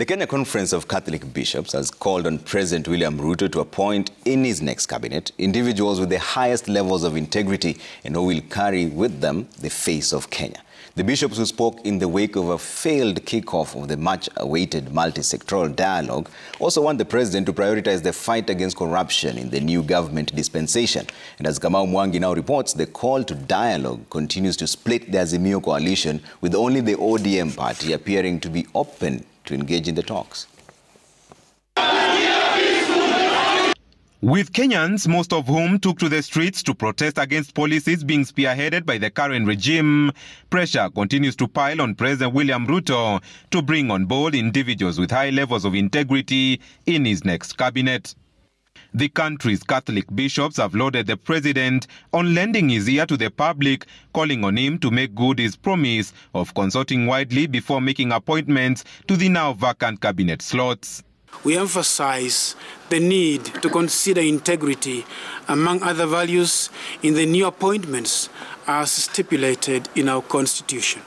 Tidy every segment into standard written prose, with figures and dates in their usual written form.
The Kenya Conference of Catholic Bishops has called on President William Ruto to appoint in his next cabinet individuals with the highest levels of integrity and who will carry with them the face of Kenya. The bishops who spoke in the wake of a failed kickoff of the much-awaited multi-sectoral dialogue also want the president to prioritize the fight against corruption in the new government dispensation. And as Kamau Mwangi now reports, the call to dialogue continues to split the Azimio coalition, with only the ODM party appearing to be open to engage in the talks. With Kenyans, most of whom took to the streets to protest against policies being spearheaded by the current regime, pressure continues to pile on President William Ruto to bring on board individuals with high levels of integrity in his next cabinet. The country's Catholic bishops have lauded the president on lending his ear to the public, calling on him to make good his promise of consulting widely before making appointments to the now vacant cabinet slots. We emphasize the need to consider integrity, among other values, in the new appointments as stipulated in our Constitution.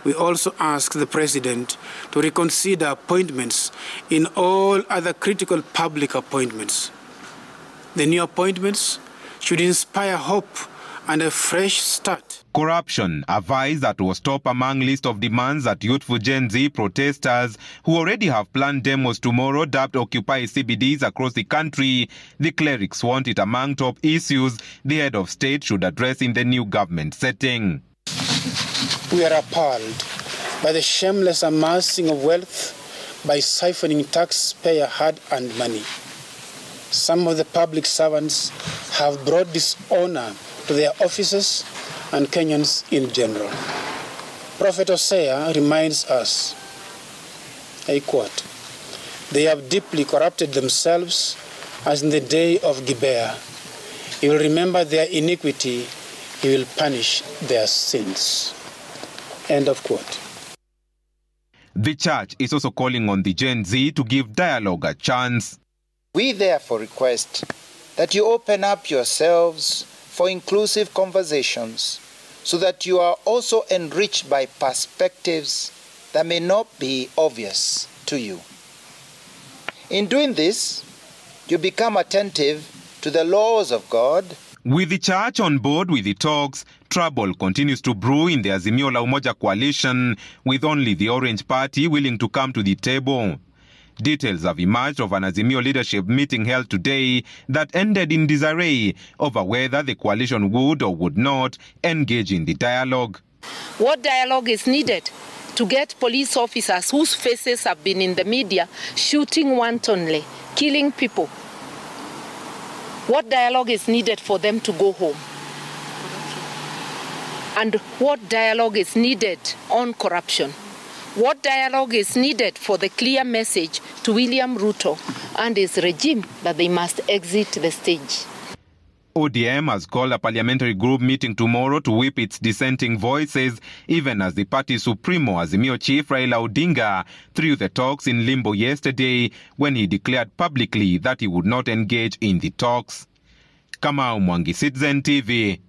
We also ask the President to reconsider appointments in all other critical public appointments. The new appointments should inspire hope and a fresh start. Corruption, a vice that was top among list of demands at youthful Gen Z protesters who already have planned demos tomorrow dubbed Occupy CBDs across the country. The clerics want it among top issues the head of state should address in the new government setting. We are appalled by the shameless amassing of wealth by siphoning taxpayer hard-earned money. Some of the public servants have brought dishonor to their offices and Kenyans in general. Prophet Hosea reminds us, I quote, "They have deeply corrupted themselves as in the day of Gibeah. He will remember their iniquity, he will punish their sins." End of quote. The church is also calling on the Gen Z to give dialogue a chance. We therefore request that you open up yourselves for inclusive conversations so that you are also enriched by perspectives that may not be obvious to you. In doing this, you become attentive to the laws of God. With the church on board with the talks, trouble continues to brew in the Azimio la Umoja coalition, with only the Orange Party willing to come to the table. Details have emerged of an Azimio leadership meeting held today that ended in disarray over whether the coalition would or would not engage in the dialogue. What dialogue is needed to get police officers whose faces have been in the media shooting wantonly, killing people? What dialogue is needed for them to go home? And what dialogue is needed on corruption? What dialogue is needed for the clear message to William Ruto and his regime that they must exit the stage? ODM has called a parliamentary group meeting tomorrow to whip its dissenting voices, even as the party supremo Azimio chief Raila Odinga threw the talks in limbo yesterday when he declared publicly that he would not engage in the talks. Kamau Mwangi, Citizen TV.